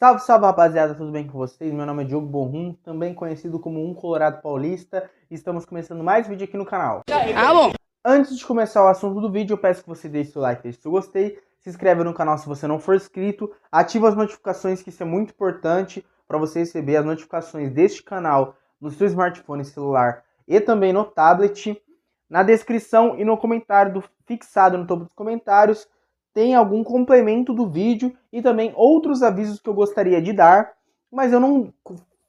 Salve, salve rapaziada, tudo bem com vocês? Meu nome é Diogo Borrum, também conhecido como Um Colorado Paulista, e estamos começando mais vídeo aqui no canal. Bom. Antes de começar o assunto do vídeo, eu peço que você deixe seu like, deixe seu gostei, se inscreve no canal se você não for inscrito, ativa as notificações, que isso é muito importante para você receber as notificações deste canal no seu smartphone celular e também no tablet. Na descrição e no comentário fixado no topo dos comentários tem algum complemento do vídeo e também outros avisos que eu gostaria de dar, mas eu não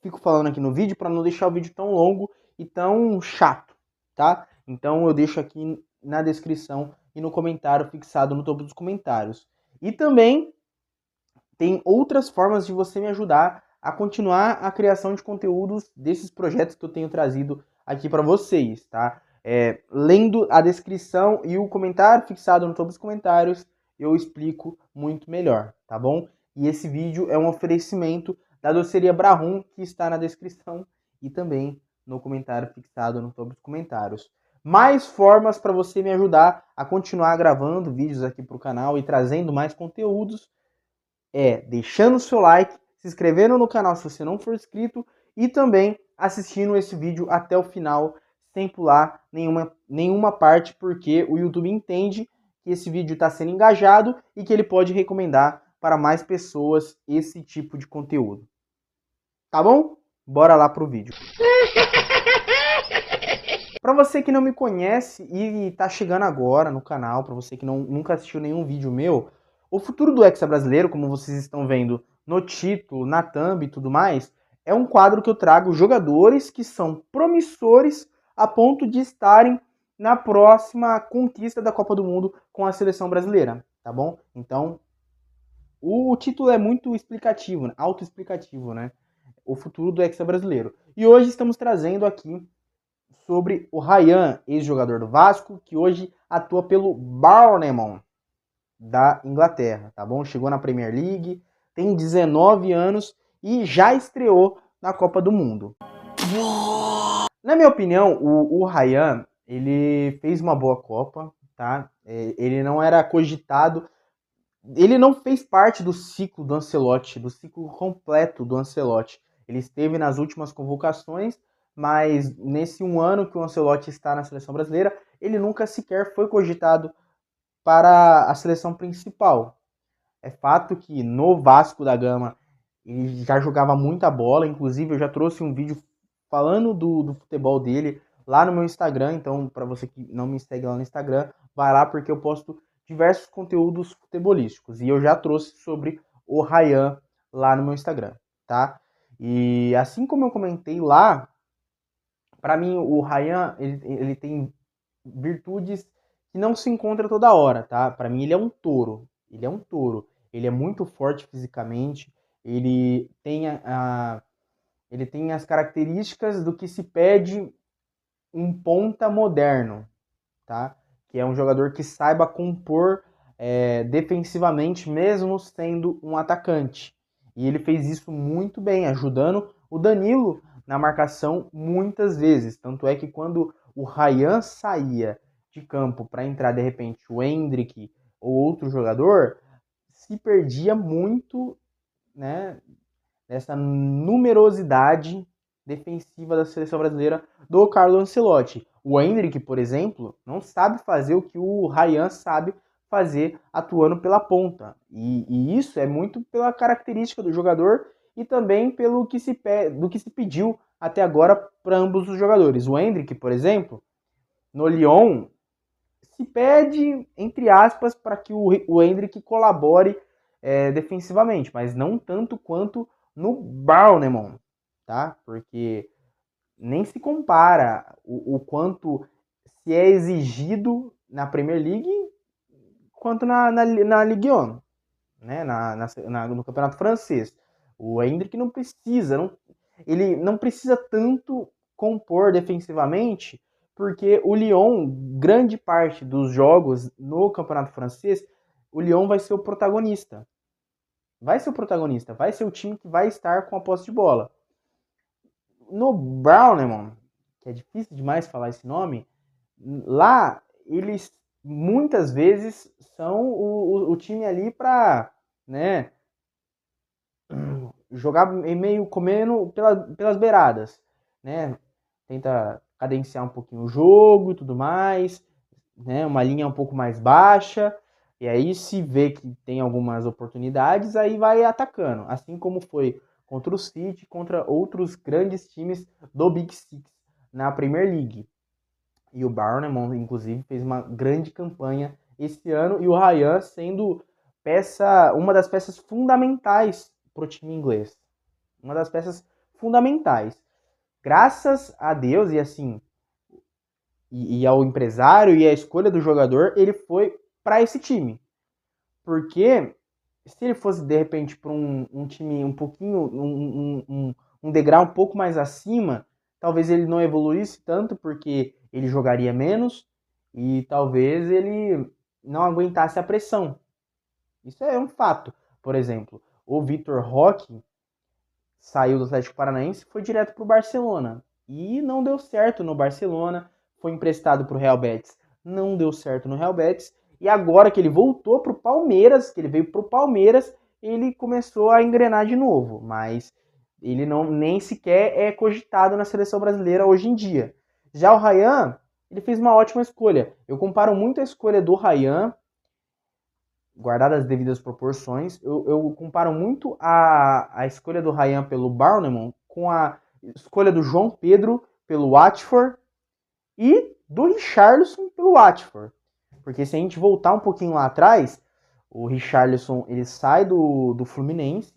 fico falando aqui no vídeo para não deixar o vídeo tão longo e tão chato, tá? Então eu deixo aqui na descrição e no comentário fixado no topo dos comentários. E também tem outras formas de você me ajudar a continuar a criação de conteúdos desses projetos que eu tenho trazido aqui para vocês, tá? Lendo a descrição e o comentário fixado no topo dos comentários, eu explico muito melhor, tá bom? E esse vídeo é um oferecimento da doceria Brahum, que está na descrição e também no comentário fixado no topo dos comentários. Mais formas para você me ajudar a continuar gravando vídeos aqui para o canal e trazendo mais conteúdos deixando o seu like, se inscrevendo no canal se você não for inscrito e também assistindo esse vídeo até o final sem pular nenhuma parte, porque o YouTube entende que esse vídeo está sendo engajado e que ele pode recomendar para mais pessoas esse tipo de conteúdo. Tá bom? Bora lá pro vídeo. Para você que não me conhece e está chegando agora no canal, para você que nunca assistiu nenhum vídeo meu, o futuro do Hexa Brasileiro, como vocês estão vendo no título, na thumb e tudo mais, é um quadro que eu trago jogadores que são promissores a ponto de estarem na próxima conquista da Copa do Mundo com a seleção brasileira, tá bom? Então, o título é muito explicativo, autoexplicativo, né? O futuro do Hexa Brasileiro. E hoje estamos trazendo aqui sobre o Ryan, ex-jogador do Vasco, que hoje atua pelo Bournemouth da Inglaterra, tá bom? Chegou na Premier League, tem 19 anos e já estreou na Copa do Mundo. Na minha opinião, o Ryan, ele fez uma boa Copa, tá? Ele não era cogitado, ele não fez parte do ciclo do Ancelotti, do ciclo completo do Ancelotti. Ele esteve nas últimas convocações, mas nesse um ano que o Ancelotti está na seleção brasileira, ele nunca sequer foi cogitado para a seleção principal. É fato que no Vasco da Gama ele já jogava muita bola, inclusive eu já trouxe um vídeo falando do futebol dele lá no meu Instagram, então para você que não me segue lá no Instagram, vai lá porque eu posto diversos conteúdos futebolísticos e eu já trouxe sobre o Ryan lá no meu Instagram, tá? E assim como eu comentei lá, para mim o Ryan ele tem virtudes que não se encontra toda hora, tá? Para mim ele é um touro, ele é um touro, ele é muito forte fisicamente, ele tem ele tem as características do que se pede um ponta moderno, tá? Que é um jogador que saiba compor defensivamente, mesmo sendo um atacante. E ele fez isso muito bem, ajudando o Danilo na marcação muitas vezes. Tanto é que quando o Ryan saía de campo para entrar de repente o Endrick ou outro jogador, se perdia muito, né, dessa numerosidade defensiva da seleção brasileira do Carlo Ancelotti. O Endrick, por exemplo, não sabe fazer o que o Ryan sabe fazer atuando pela ponta. E isso é muito pela característica do jogador e também pelo que do que se pediu até agora para ambos os jogadores. O Endrick, por exemplo, no Lyon, se pede, entre aspas, para que o Endrick colabore defensivamente, mas não tanto quanto no Bournemouth, tá? Porque nem se compara o quanto se é exigido na Premier League quanto na Ligue 1, né? No campeonato francês. O Endrick não precisa, ele não precisa tanto compor defensivamente, porque o Lyon, grande parte dos jogos no campeonato francês, o Lyon vai ser o protagonista. Vai ser o protagonista, vai ser o time que vai estar com a posse de bola. No Bournemouth, que é difícil demais falar esse nome, lá eles muitas vezes são o time ali para, né, jogar meio comendo pelas beiradas, né? Tenta cadenciar um pouquinho o jogo e tudo mais, né? Uma linha um pouco mais baixa, e aí se vê que tem algumas oportunidades, aí vai atacando, assim como foi contra o City, contra outros grandes times do Big Six na Premier League. E o Bournemouth, inclusive, fez uma grande campanha esse ano, e o Ryan sendo uma das peças fundamentais para o time inglês. Uma das peças fundamentais. Graças a Deus, e assim, e ao empresário e à escolha do jogador, ele foi para esse time. Porque se ele fosse, de repente, para um time um pouquinho, um degrau um pouco mais acima, talvez ele não evoluísse tanto, porque ele jogaria menos e talvez ele não aguentasse a pressão. Isso é um fato. Por exemplo, o Vitor Roque saiu do Atlético Paranaense e foi direto para o Barcelona. E não deu certo no Barcelona, foi emprestado para o Real Betis, não deu certo no Real Betis, e agora que ele voltou para o Palmeiras, que ele veio para o Palmeiras, ele começou a engrenar de novo, mas ele não nem sequer é cogitado na seleção brasileira hoje em dia. Já o Ryan, ele fez uma ótima escolha. Eu comparo muito a escolha do Ryan, guardadas as devidas proporções, eu comparo muito a escolha do Ryan pelo Bournemouth com a escolha do João Pedro pelo Watford e do Richarlison pelo Watford. Porque se a gente voltar um pouquinho lá atrás, o Richarlison ele sai do Fluminense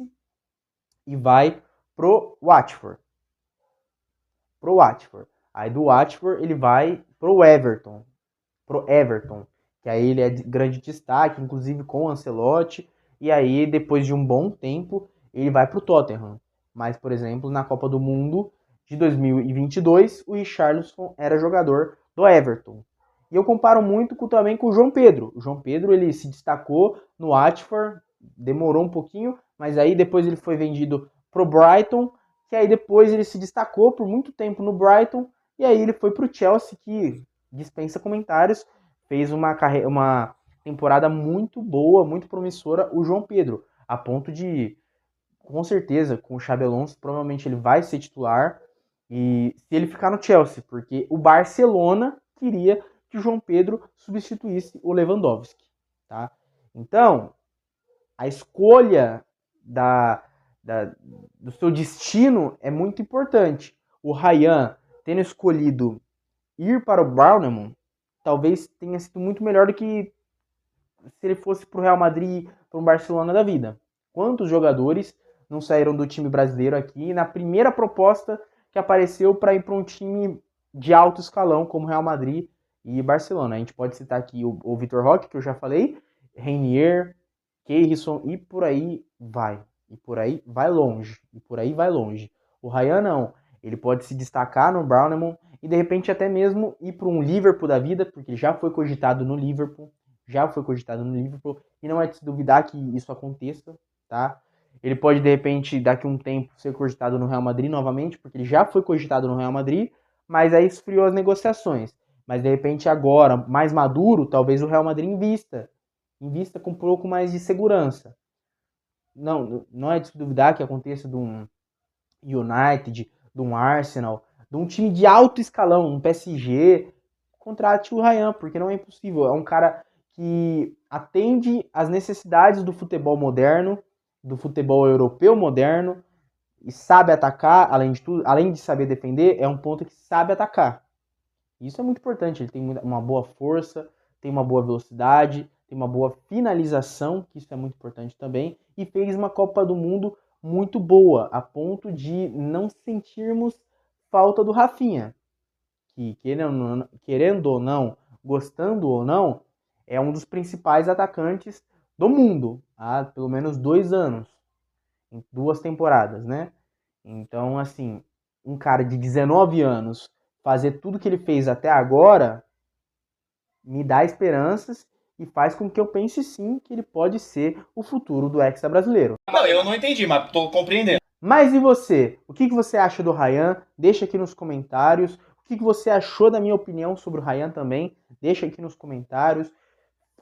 e vai pro Watford. Pro Watford. Aí do Watford ele vai pro Everton. Que aí ele é de grande destaque, inclusive com o Ancelotti, e aí depois de um bom tempo ele vai para o Tottenham. Mas, por exemplo, na Copa do Mundo de 2022, o Richarlison era jogador do Everton. E eu comparo muito também com o João Pedro. O João Pedro ele se destacou no Watford, demorou um pouquinho, mas aí depois ele foi vendido pro Brighton, que aí depois ele se destacou por muito tempo no Brighton, e aí ele foi pro Chelsea, que dispensa comentários, fez uma temporada muito boa, muito promissora, o João Pedro, a ponto de, com certeza, com o Xabi Alonso, provavelmente ele vai ser titular, e se ele ficar no Chelsea, porque o Barcelona queria que o João Pedro substituísse o Lewandowski, tá? Então, a escolha do seu destino é muito importante. O Ryan, tendo escolhido ir para o Bournemouth, talvez tenha sido muito melhor do que se ele fosse para o Real Madrid, para o Barcelona da vida. Quantos jogadores não saíram do time brasileiro aqui na primeira proposta que apareceu para ir para um time de alto escalão, como Real Madrid e Barcelona? A gente pode citar aqui o Vitor Roque, que eu já falei, Reinier, Keirson, e por aí vai. E por aí vai longe. E por aí vai longe. O Ryan não. Ele pode se destacar no Bournemouth e de repente até mesmo ir para um Liverpool da vida, porque ele já foi cogitado no Liverpool, e não é de se duvidar que isso aconteça, tá? Ele pode, de repente, daqui a um tempo, ser cogitado no Real Madrid novamente, porque ele já foi cogitado no Real Madrid, mas aí esfriou as negociações. Mas, de repente, agora, mais maduro, talvez o Real Madrid invista com um pouco mais de segurança. Não é de se duvidar que aconteça de um United, de um Arsenal, de um time de alto escalão, um PSG, contrate o Ryan, porque não é impossível. É um cara que atende às necessidades do futebol moderno, do futebol europeu moderno, e sabe atacar, além de tudo, além de saber defender, é um ponto que sabe atacar. Isso é muito importante, ele tem uma boa força, tem uma boa velocidade, tem uma boa finalização, que isso é muito importante também, e fez uma Copa do Mundo muito boa, a ponto de não sentirmos falta do Rafinha, que querendo ou não, gostando ou não, é um dos principais atacantes do mundo há pelo menos 2 anos, em 2 temporadas, né? Então, assim, um cara de 19 anos fazer tudo que ele fez até agora me dá esperanças e faz com que eu pense sim que ele pode ser o futuro do Hexa brasileiro. Não, eu não entendi, mas tô compreendendo. Mas e você? O que você acha do Ryan? Deixa aqui nos comentários. O que você achou da minha opinião sobre o Ryan também? Deixa aqui nos comentários.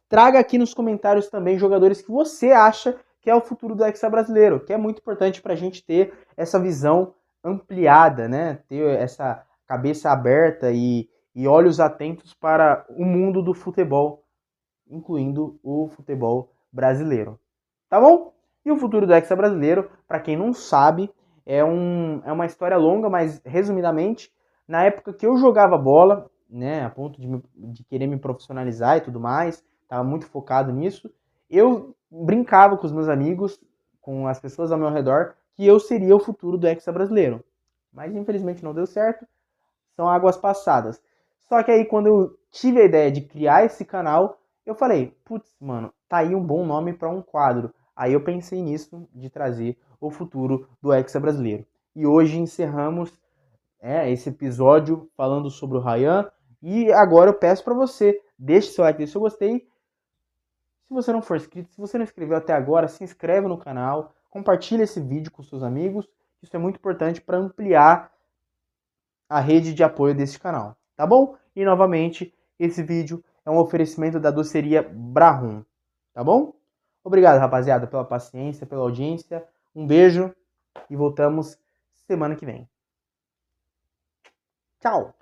Traga aqui nos comentários também jogadores que você acha que é o futuro do Hexa brasileiro, que é muito importante para a gente ter essa visão ampliada, né? Ter essa cabeça aberta e olhos atentos para o mundo do futebol, incluindo o futebol brasileiro. Tá bom? E o futuro do Hexa brasileiro, para quem não sabe, é uma história longa, mas resumidamente, na época que eu jogava bola, né, a ponto de querer me profissionalizar e tudo mais, estava muito focado nisso, eu brincava com os meus amigos, com as pessoas ao meu redor, que eu seria o futuro do Hexa brasileiro. Mas infelizmente não deu certo, são águas passadas. Só que aí quando eu tive a ideia de criar esse canal, eu falei, putz, mano, tá aí um bom nome para um quadro. Aí eu pensei nisso, de trazer o futuro do Hexa brasileiro. E hoje encerramos esse episódio falando sobre o Ryan. E agora eu peço para você, deixe seu like, deixe seu gostei. Se você não for inscrito, se você não inscreveu até agora, se inscreve no canal, compartilhe esse vídeo com seus amigos. Isso é muito importante para ampliar a rede de apoio desse canal, tá bom? E novamente, esse vídeo é um oferecimento da doceria Brahum, tá bom? Obrigado, rapaziada, pela paciência, pela audiência. Um beijo e voltamos semana que vem. Tchau!